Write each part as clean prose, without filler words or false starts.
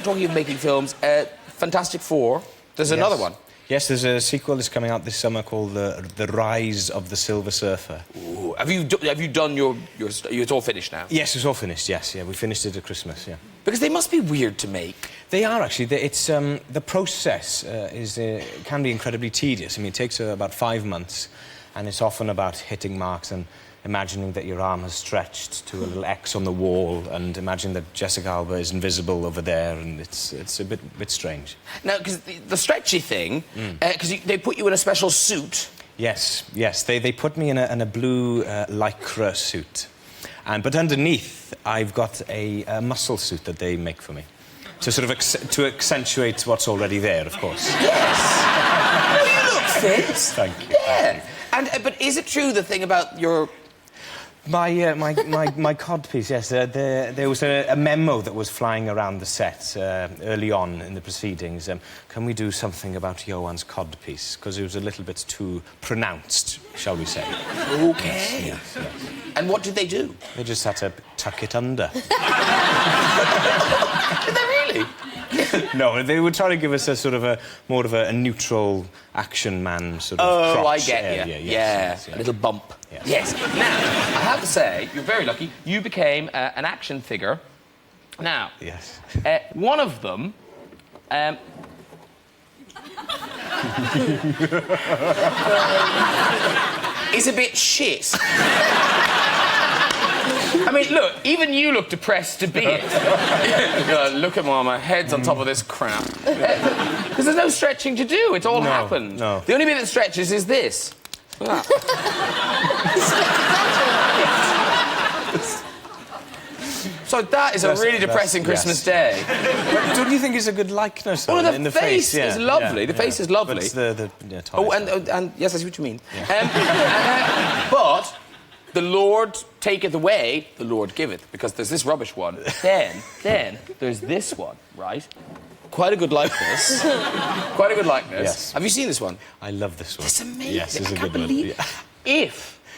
talking of making films, Fantastic Four, there's another one. Yes, there's a sequel that's coming out this summer called The Rise of the Silver Surfer. Ooh, have you done your it's all finished now? Yes, it's all finished, yes, yeah. We finished it at Christmas, yeah. Because they must be weird to make. They are, actually. It's, the process can be incredibly tedious. I mean, it takes about 5 months, and it's often about hitting marks and imagining that your arm has stretched to a little X on the wall and imagine that Jessica Alba is invisible over there, and it's a bit strange. Now, because the stretchy thing, because they put you in a special suit. Yes, yes. They put me in a blue lycra suit. But underneath, I've got a muscle suit that they make for me. To sort of to accentuate what's already there, of course. Yes! No, you look fit. Thank you. Yeah. But is it true, the thing about your... My codpiece, yes. There was a memo that was flying around the set early on in the proceedings. Can we do something about Ioan's codpiece? Because it was a little bit too pronounced, shall we say. OK. Yes, yes. And what did they do? They just had to tuck it under. Did they really? No, they were trying to give us a sort of more of a neutral action man sort of crotch I get area. you. Yes, Yeah, a little bump. Yes. Yes. Now, I have to say, you're very lucky. You became an action figure. Now, yes. One of them... is a bit shit. I mean, look, even you look depressed to be it. Look at my head's on top of this crap. Because there's no stretching to do. It's all happened. No. The only bit that stretches is this. Ah. So that is a really depressing Christmas day. But don't you think it's a good likeness, though, Well, in the face is lovely. The face is lovely. But it's the oh, and yes, I see what you mean. Yeah. But the Lord taketh away, the Lord giveth, because there's this rubbish one. Then there's this one, right? Quite a good likeness. Quite a good likeness. Yes. Have you seen this one? I love this one. It's amazing. Yes, it's I a can't good believe one. Yeah.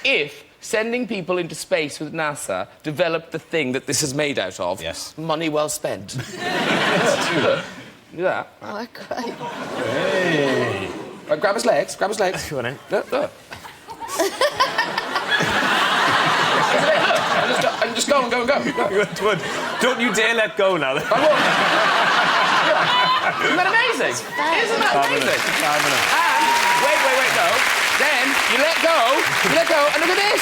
If sending people into space with NASA developed the thing that this is made out of, yes, money well spent. Look, do that. Oh, great. Hey. Right, grab his legs. Grab his legs. Go on in. Look. I'm just go. Don't you dare let go now. I won't. Isn't that amazing? Isn't that amazing? And wait, no. Then you let go, and look at this.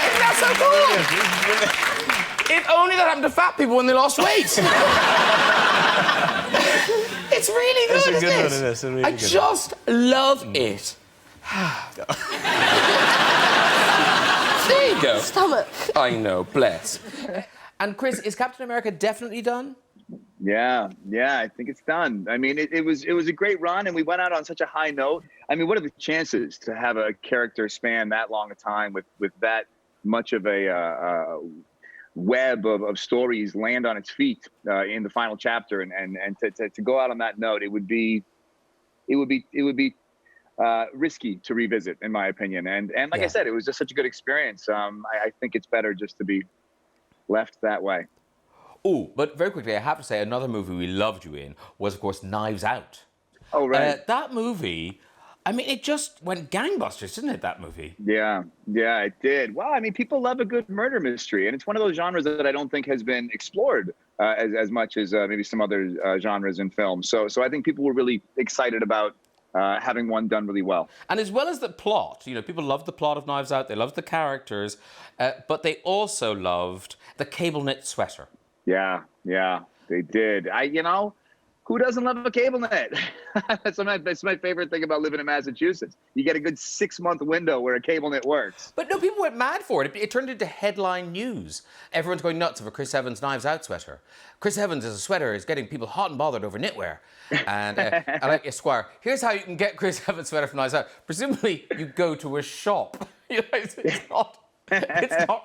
Isn't that so cool? If only that happened to fat people when they lost weight. It's really good, It's a good one, isn't it is. A really I good just love it. There you go. Stomach. I know, bless. And Chris, is Captain America definitely done? Yeah, I think it's done. I mean, it was a great run, and we went out on such a high note. I mean, what are the chances to have a character span that long a time with that much of a web of stories land on its feet in the final chapter, and to go out on that note, it would be risky to revisit, in my opinion. And like I said, it was just such a good experience. I think it's better just to be left that way. Oh, but very quickly, I have to say, another movie we loved you in was, of course, Knives Out. Oh, right. That movie, I mean, it just went gangbusters, didn't it, that movie? Yeah, it did. Well, I mean, people love a good murder mystery, and it's one of those genres that I don't think has been explored as much as maybe some other genres in film. So I think people were really excited about having one done really well. And as well as the plot, you know, people loved the plot of Knives Out, they loved the characters, but they also loved the cable knit sweater. Yeah, they did. Who doesn't love a cable knit? That's my favorite thing about living in Massachusetts. You get a good 6-month window where a cable knit works. But no, people went mad for it. It turned into headline news. Everyone's going nuts over Chris Evans' Knives Out sweater. Chris Evans' as a sweater is getting people hot and bothered over knitwear. And Esquire, here's how you can get Chris Evans' sweater from Knives Out. Presumably, you go to a shop. You know, it's not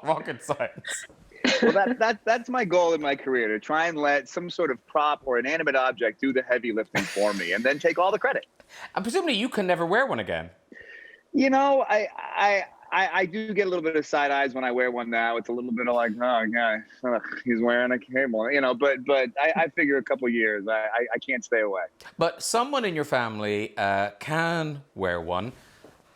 rocket science. Well, that's my goal in my career, to try and let some sort of prop or inanimate object do the heavy lifting for me and then take all the credit. And presumably you can never wear one again. You know, I do get a little bit of side eyes when I wear one now. It's a little bit of like, oh, God, he's wearing a cable, you know. But I figure a couple years, I can't stay away. But someone in your family can wear one.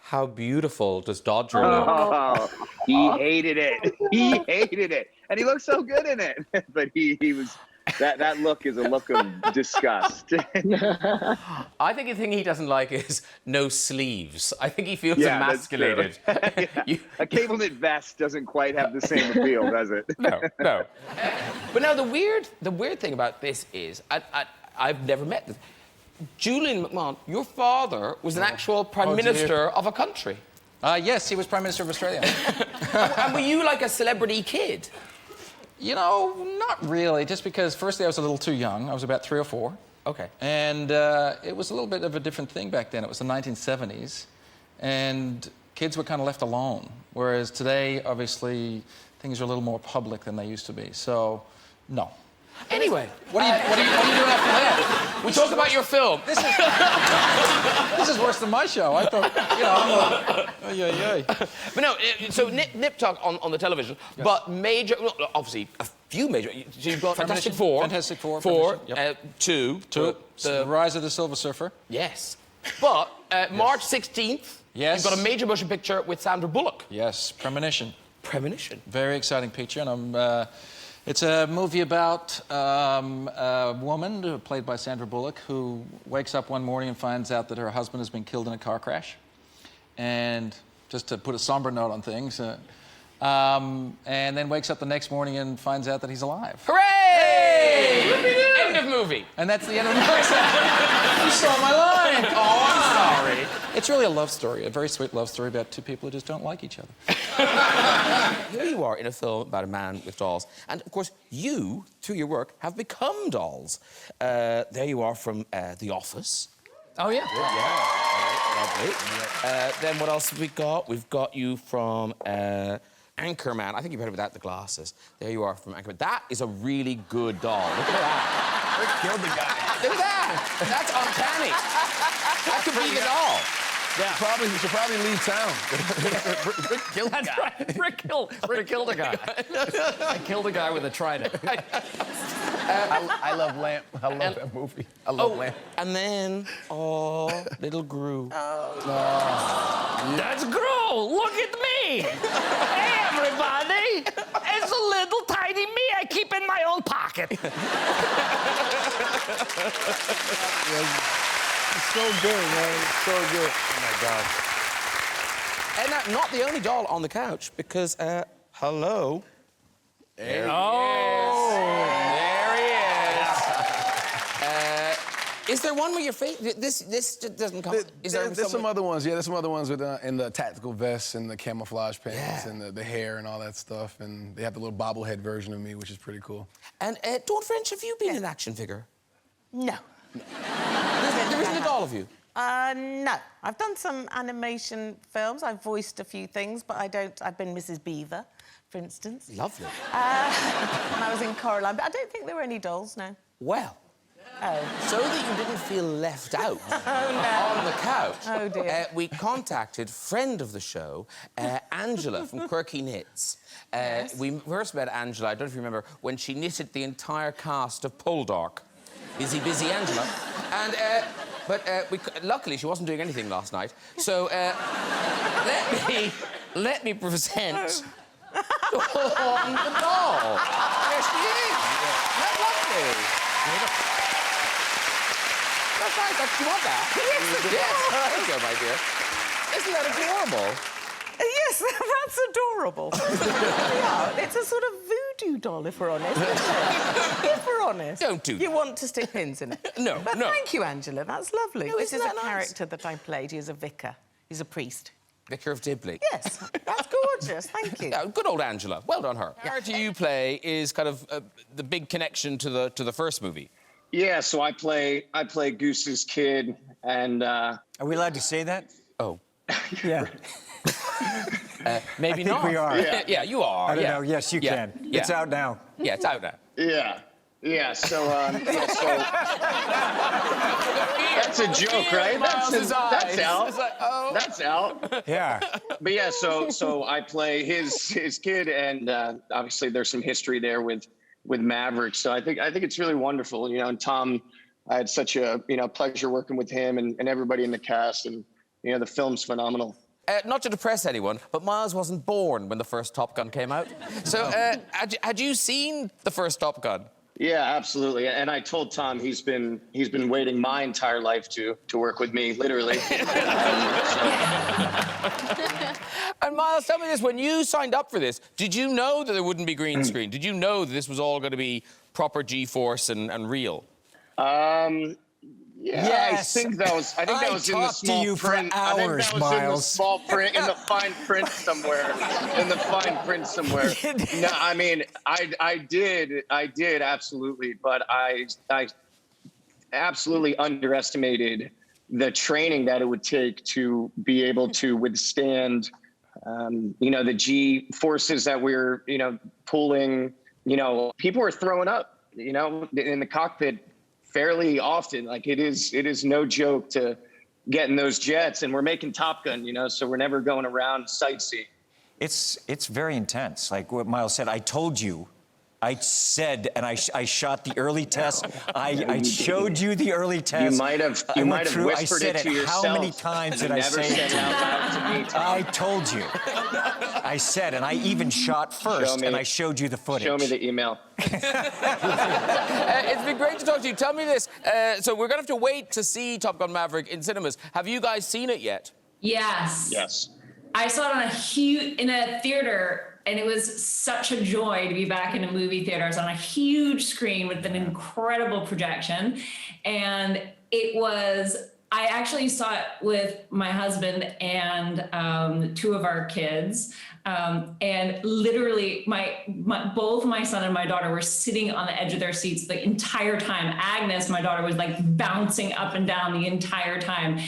How beautiful does Dodger look? Oh, he hated it. He hated it, and he looked so good in it. But he was. That look is a look of disgust. I think the thing he doesn't like is no sleeves. I think he feels emasculated. Yeah. A cable knit vest doesn't quite have the same appeal, does it? No. But now the weird thing about this is I've never met this. Julian McMahon, your father was an actual prime minister of a country. Yes, he was Prime Minister of Australia. And were you like a celebrity kid? You know, not really, just because firstly I was a little too young. I was about 3 or 4. Okay. And it was a little bit of a different thing back then. It was the 1970s, and kids were kind of left alone. Whereas today, obviously, things are a little more public than they used to be. So, no. Anyway, what are you doing after that? We talk about your film. This is worse than my show. I thought, I'm like, But no, so Nip Tuck on the television, yes. But major, obviously a few major. So you've got Fantastic Four. Fantastic Four. 2. The Rise of the Silver Surfer. Yes. But March 16th, yes. You've got a major motion picture with Sandra Bullock. Yes, Premonition. Premonition. Very exciting picture, and it's a movie about a woman played by Sandra Bullock who wakes up one morning and finds out that her husband has been killed in a car crash. And just to put a somber note on things, and then wakes up the next morning and finds out that he's alive. Hooray! Hey! End of movie. And that's the end of the movie. You saw my line. Oh, I'm sorry. It's really a love story, a very sweet love story about two people who just don't like each other. Here you are in a film about a man with dolls. And, of course, you, through your work, have become dolls. There you are from The Office. Oh, yeah. Lovely. Then what else have we got? We've got you from Anchorman. I think you've heard without the glasses. There you are from Anchorman. That is a really good doll. Look at that. Rick killed the guy. Look at that. That's uncanny. That could be the doll. Yeah. You should probably leave town. Rick killed the guy. Right. Rick killed a guy. I killed a guy with a trident. I love Lamp. I love that movie. I love Lamp. And then, little Gru. That's Gru. Look at me. Hey, everybody. It's a little tiny me I keep in my own pocket. It's so good, man. It's so good. Oh, my God. And not the only doll on the couch, because, hello. There There he is. Is there one with your face? This doesn't come. There's some other ones. Yeah, there's some other ones with in the tactical vests and the camouflage pants and the hair and all that stuff. And they have the little bobblehead version of me, which is pretty cool. And Dawn French, have you been an action figure? No. There isn't a doll of you? No. I've done some animation films. I've voiced a few things, but I've been Mrs. Beaver, for instance. Lovely. And I was in Coraline, but I don't think there were any dolls, no. Well. Oh. So that you didn't feel left out on the couch, oh dear. We contacted friend of the show, Angela from Quirky Knits. Yes. We first met Angela, I don't know if you remember, when she knitted the entire cast of Poldark. Busy Angela. And, luckily she wasn't doing anything last night. So, let me present Dawn the doll. There she is. That's lovely. That's nice. Do you want that? Yes. There you go, my dear. Isn't that adorable? Yes, that's adorable. Yeah, it's a sort of voodoo doll, if we're honest. If we're honest. Don't do that. You want to stick pins in it. No, but no. Thank you, Angela. That's lovely. No, this is isn't a that nice? character that I played. He is a vicar. He's a priest. Vicar of Dibley. Yes, that's gorgeous. Thank you. Yeah, good old Angela. Well done, her. The character you play is kind of the big connection to the first movie. Yeah, so I play Goose's kid, and Are we allowed to say that? Oh. Yeah. Maybe I think not. we are. Yeah, you are. I don't know. Yes, you can. Yeah. It's out now. Yeah, it's out now. yeah. So that's a joke, right? That's out. Like, oh. That's out. Yeah. But yeah, so I play his kid, and obviously there's some history there with Maverick. So I think it's really wonderful, and Tom, I had such a pleasure working with him and everybody in the cast, and the film's phenomenal. Not to depress anyone, but Miles wasn't born when the first Top Gun came out. So had you seen the first Top Gun? Yeah, absolutely. And I told Tom he's been waiting my entire life to work with me, literally. And Miles, tell me this: when you signed up for this, did you know that there wouldn't be green screen? Did you know that this was all going to be proper G-force and real? Yeah, Yes. I think that was in the small print. I think that was Miles. in the small print, in the fine print somewhere. No, I mean, I did absolutely, but I absolutely underestimated the training that it would take to be able to withstand, the G forces that we're, pulling. People are throwing up, in the cockpit fairly often. Like it is no joke to get in those jets, and we're making Top Gun, so we're never going around sightseeing. It's very intense. Like what Miles said, I told you. I said, and I shot the early test. I showed you the early test. You might have whispered it to yourself. How many times did I say it to you? I told you. I said, and I even shot first, and I showed you the footage. Show me the email. It's been great to talk to you. Tell me this. So we're going to have to wait to see Top Gun Maverick in cinemas. Have you guys seen it yet? Yes. Yes. I saw it in a theater, and it was such a joy to be back in a movie theater. I was on a huge screen with an incredible projection, and I actually saw it with my husband and two of our kids. And literally both my son and my daughter were sitting on the edge of their seats the entire time. Agnes, my daughter, was like bouncing up and down the entire time.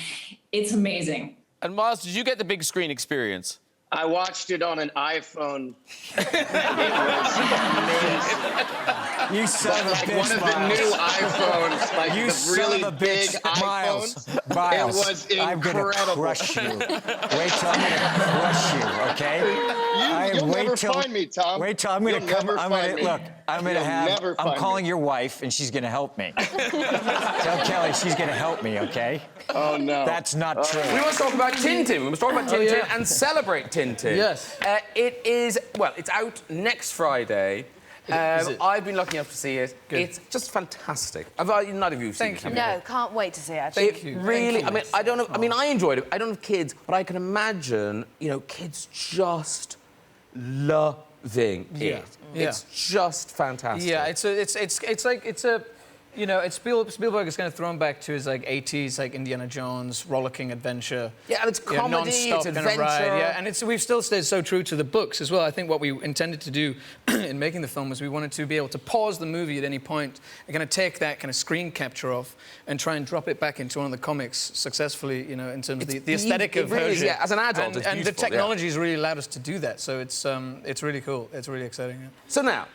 It's amazing. And Miles, did you get the big screen experience? I watched it on an iPhone. It was amazing. You son of a bitch, one of the new iPhones, like you the really big Miles. iPhone. It was incredible. I'm gonna crush you. Wait till I'm gonna crush you, okay? You'll never find me, Tom. Wait till I'm gonna come. I'm calling your wife, and she's gonna help me. Tell Kelly she's gonna help me, okay? Oh no, that's not true. We must talk about Tintin. We must talk about Tintin and celebrate Tintin. Yes. It's out next Friday. I've been lucky enough to see it. Good. It's just fantastic. None of you have seen it. No, can't wait to see it, actually. It really, I mean, I don't know. I mean, I enjoyed it. I don't have kids, but I can imagine, kids just loving it. Yeah. It's just fantastic. Yeah, Spielberg is kind of thrown back to his 80s Indiana Jones rollicking adventure. Yeah, and it's comedy, non-stop it's kind of adventure. ride. Yeah, and we've still stayed so true to the books as well. I think what we intended to do in making the film was we wanted to be able to pause the movie at any point and kind of take that kind of screen capture off and try and drop it back into one of the comics successfully, in terms of the aesthetic of really version. Yeah, as an adult, and the technology has really allowed us to do that. So it's really cool. It's really exciting. Yeah. So now,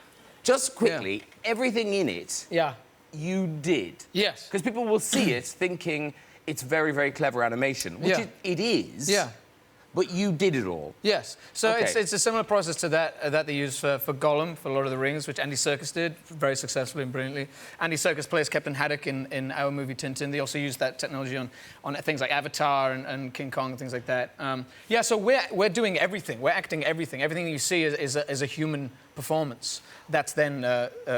just quickly, everything in it. Yeah. You did. Yes. Because people will see it thinking it's very, very clever animation, which it is. Yeah. But you did it all. Yes. So Okay. it's a similar process to that they use for Gollum, for Lord of the Rings, which Andy Serkis did very successfully and brilliantly. Andy Serkis plays Captain Haddock in our movie Tintin. They also use that technology on things like Avatar and King Kong and things like that. So we're doing everything. We're acting everything. Everything that you see is a human performance that's then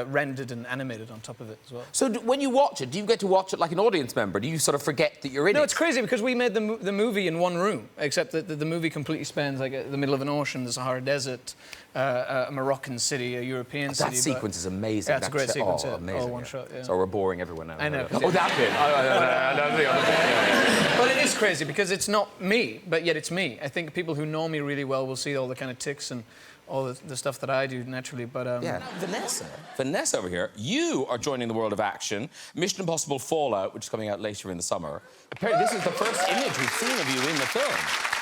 rendered and animated on top of it as well. So when you watch it, do you get to watch it like an audience member? Do you sort of forget that you're in it? No, it's crazy because we made the movie in one room, except that the movie completely spans the middle of an ocean, the Sahara Desert, a Moroccan city, a European city. That sequence is amazing. Yeah, it's a great sequence. Amazing. All one shot, yeah. So we're boring everyone now. I know. Oh, that bit. But it is crazy because it's not me, but yet it's me. I think people who know me really well will see all the kind of tics and all the stuff that I do naturally, but... Vanessa over here, you are joining the world of action. Mission Impossible Fallout, which is coming out later in the summer. Apparently, this is the first image we've seen of you in the film.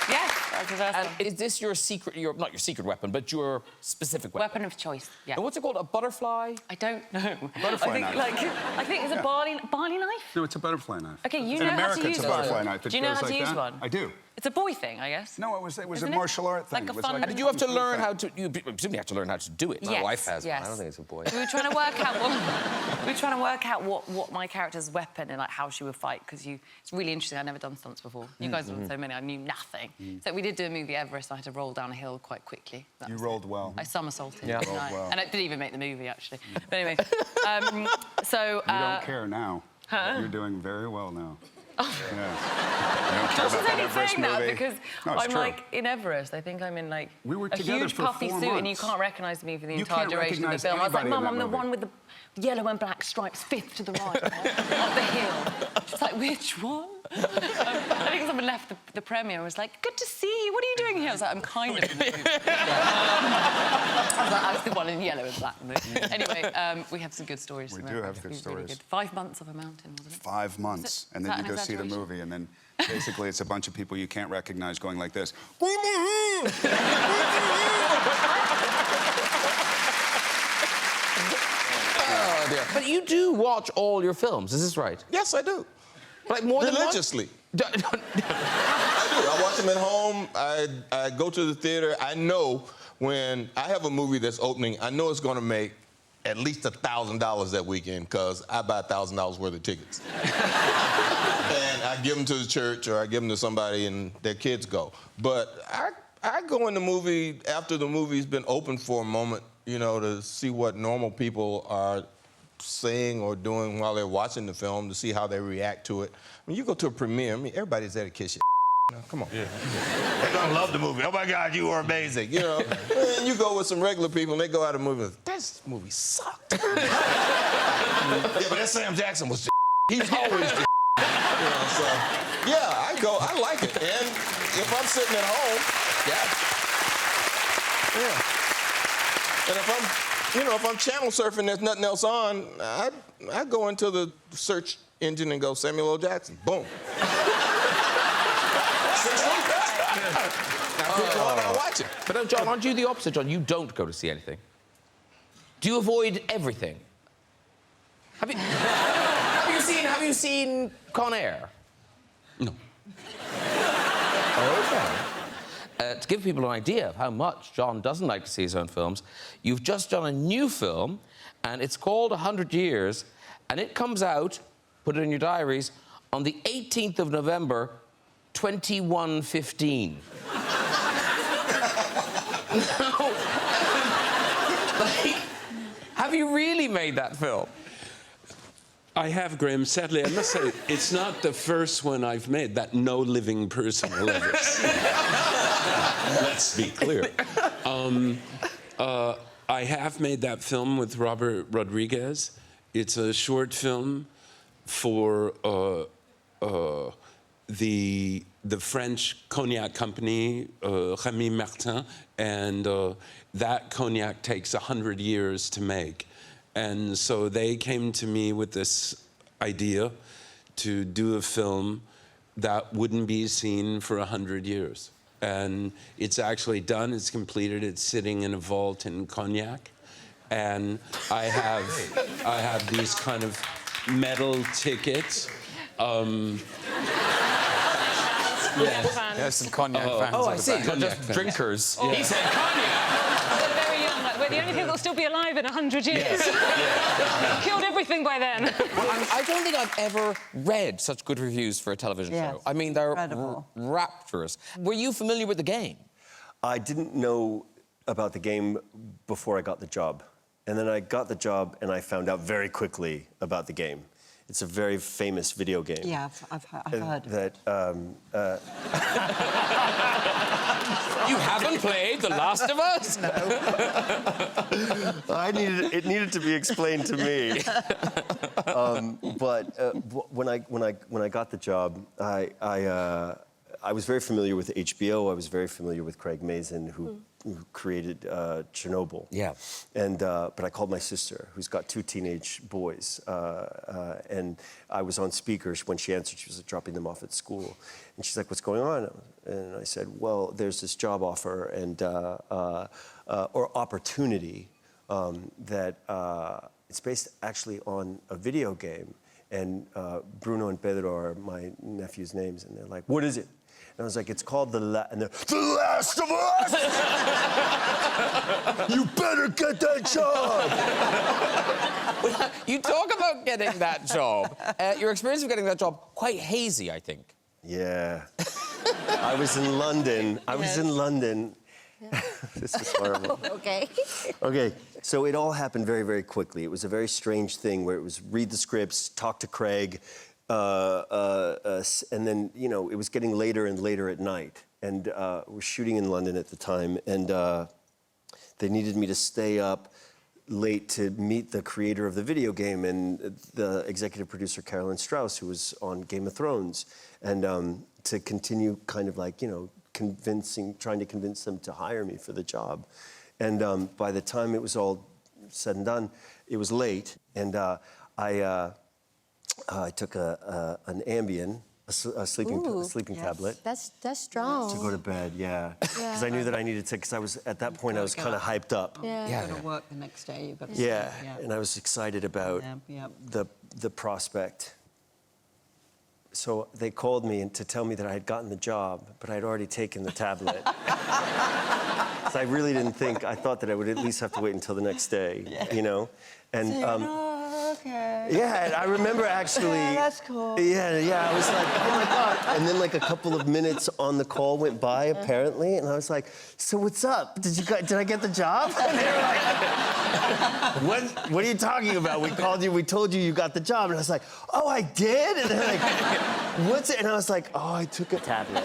Yes, vice versa. And is this your secret, not your secret weapon, but your specific weapon? Weapon of choice, yeah. And what's it called, a butterfly? I don't know. Butterfly knife. I think it's a barley knife? No, it's a butterfly knife. Okay, you In know America, how to use it's a one. butterfly knife. Do you know how to use one? I do. It's a boy thing, I guess. No, it was Isn't a martial art thing. Like a It was fun... Did you have to learn how to... You presumably have to learn how to do it. Yes, My wife has yes. one. I don't think it's a boy. We were trying to work out what my character's weapon and like how she would fight because it's really interesting. I'd never done stunts before. You guys have done so many. I knew nothing. So we did do a movie Everest. I had to roll down a hill quite quickly. You rolled well. I somersaulted. Yeah. Rolled well. And I didn't even make the movie actually. But anyway, so You don't care now. Huh? You're doing very well now. Oh. Yeah. Josh is only saying that movie. because No, it's I'm true. like in Everest. I think I'm in like We were a together huge for puffy 4 suit, and you months. can't recognise me for the You entire can't duration of the recognise film. I was like, anybody in Mum, I'm that the movie. one with the yellow and black stripes, fifth to the right, up the hill. She's like, which one? I think someone left the premiere and was like, good to see you. What are you doing here? I was like, I'm kind of in the movie. I was the one in yellow and black. Anyway, we have some good stories. We do have good stories. Really good. 5 months of a mountain, wasn't it? 5 months, and then you go see the movie, and then basically it's a bunch of people you can't recognize going like this. Oh, dear. But you do watch all your films, is this right? Yes, I do. Like more than religiously. I do. I watch them at home. I go to the theater. I know when I have a movie that's opening, I know it's going to make at least $1,000 that weekend because I buy $1,000 worth of tickets. And I give them to the church or I give them to somebody and their kids go. But I go in the movie after the movie's been open for a moment, you know, to see what normal people are saying or doing while they're watching the film, to see how they react to it. I mean, you go to a premiere, I mean, everybody's there to kiss your you know, come on. Yeah. They're gonna love the movie. Oh my God, you are amazing, you know. And you go with some regular people and they go out of the movie, this movie sucked. Yeah, but that Sam Jackson was he's always you know, so yeah, I like it. And if I'm sitting at home, yeah. And if I'm channel surfing, there's nothing else on, I go into the search engine and go Samuel L. Jackson. Boom. I watch it. But John, aren't you the opposite, John? You don't go to see anything. Do you avoid everything? Have you seen Con Air? No. Okay. To give people an idea of how much John doesn't like to see his own films, you've just done a new film, and it's called 100 Years, and it comes out, put it in your diaries, on the 18th of November, 2115. No. Like, have you really made that film? I have, Graham. Sadly, I must say, it's not the first one I've made that no living person will ever see. Let's be clear. I have made that film with Robert Rodriguez. It's a short film for the French cognac company, Rémy Martin, and that cognac takes 100 years to make. And so they came to me with this idea to do a film that wouldn't be seen for 100 years. And it's actually done, it's completed, it's sitting in a vault in Cognac. And I have these kind of metal tickets. There's some cognac fans. Oh, I see. Cognac Just fans. drinkers. Yeah. He said cognac. They're very young. Like, we're the only people that'll still be alive in 100 years. Killed everything by then. I don't think I've ever read such good reviews for a television show. I mean, they're rapturous. Were you familiar with the game? I didn't know about the game before I got the job. And then I got the job and I found out very quickly about the game. It's a very famous video game. Yeah, I've heard. That, You haven't played The Last of Us? No. It needed to be explained to me. But when I got the job, I was very familiar with HBO. I was very familiar with Craig Mazin, who created Chernobyl. Yeah. And but I called my sister, who's got 2 teenage boys, and I was on speaker when she answered. She was dropping them off at school, and she's like, "What's going on?" And I said, "Well, there's this job offer and or opportunity that it's based actually on a video game." And Bruno and Pedro are my nephew's names, and they're like, "What is it?" And I was like, "It's called The Last of Us! You better get that job!" You talk about getting that job. Your experience of getting that job, quite hazy, I think. Yeah. I was in London. This is horrible. Okay. Okay, so it all happened very, very quickly. It was a very strange thing where it was read the scripts, talk to Craig, and then, you know, it was getting later and later at night. And we're shooting in London at the time, and they needed me to stay up late to meet the creator of the video game and the executive producer, Carolyn Strauss, who was on Game of Thrones, and to continue kind of like, you know, trying to convince them to hire me for the job. And by the time it was all said and done, it was late, and I took an Ambien, a sleeping tablet. That's strong. To go to bed, yeah. Because I knew that I needed to, because I was, at that point, I was kind of hyped up. Yeah. You go to work the next day, you've got to Yeah, and I was excited about the prospect. So they called me to tell me that I had gotten the job, but I'd already taken the tablet. So I really didn't think, I thought that I would at least have to wait until the next day, you know? And okay. yeah, and I remember actually. Yeah, that's cool. Yeah, I was like, oh my God. And then like a couple of minutes on the call went by apparently, and I was like, so what's up? Did I get the job? And they were like, what are you talking about? We called you, we told you got the job. And I was like, oh, I did? And they're like, what's it? And I was like, oh, I took a tablet.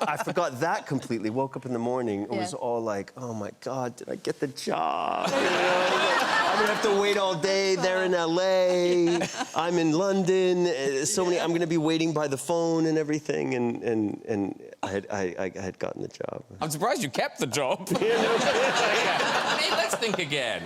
I forgot that completely. Woke up in the morning, it was all like, oh my God, did I get the job? You know, I'm gonna have to wait all day. They're in LA. I'm in London. I'm gonna be waiting by the phone and everything. And I had gotten the job. I'm surprised you kept the job. Yeah, no, Hey, let's think again.